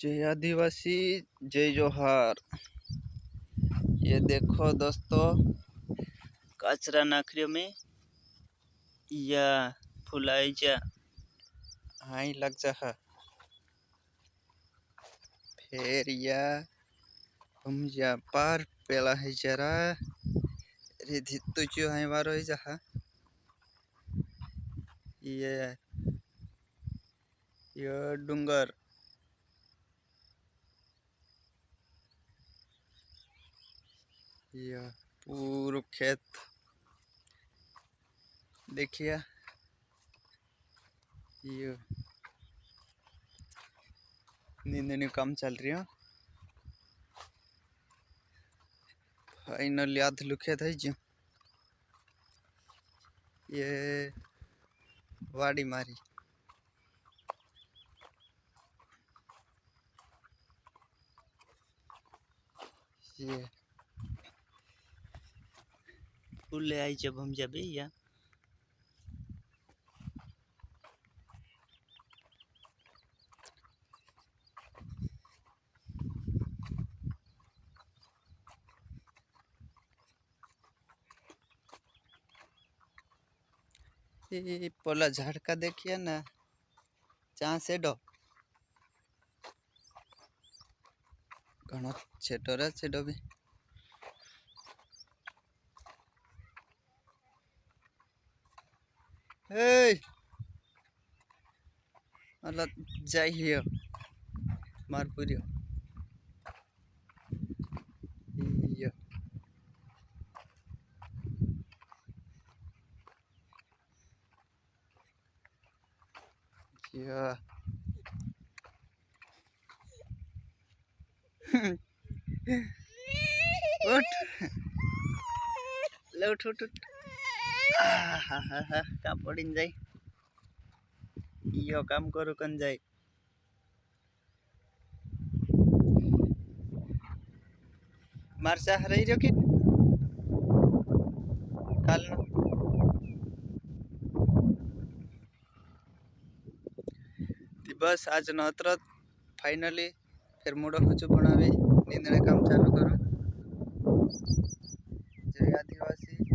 जय आदिवासी, जय जोहार। ये देखो दोस्तों, कचरा नाखरियों में या फुलाईजा हाई लग जा है। फिर या हम जा पार पेला है जरा रिधि तुझो है वारो है जहा ये डूंगर ये पूरा खेत देखिए। ये नींदने काम चल रही है। फाइनली आध लुखे थे जो ये वाड़ी मारी ये फूल आई जब हम जब या ये पोला झाड़ का देखिए ना, जहाँ से डो घना छेटोरा छेडो भी मतलब जाइए मारपुरियो या उठ ले उठ उठ काम पड़ीन जाए यो काम करो कन जाए मारसा रही रहो कि काल बस आज नत्र फाइनली फिर मुड़ हो बनावे नींदने काम चालू करो। जय आदिवासी।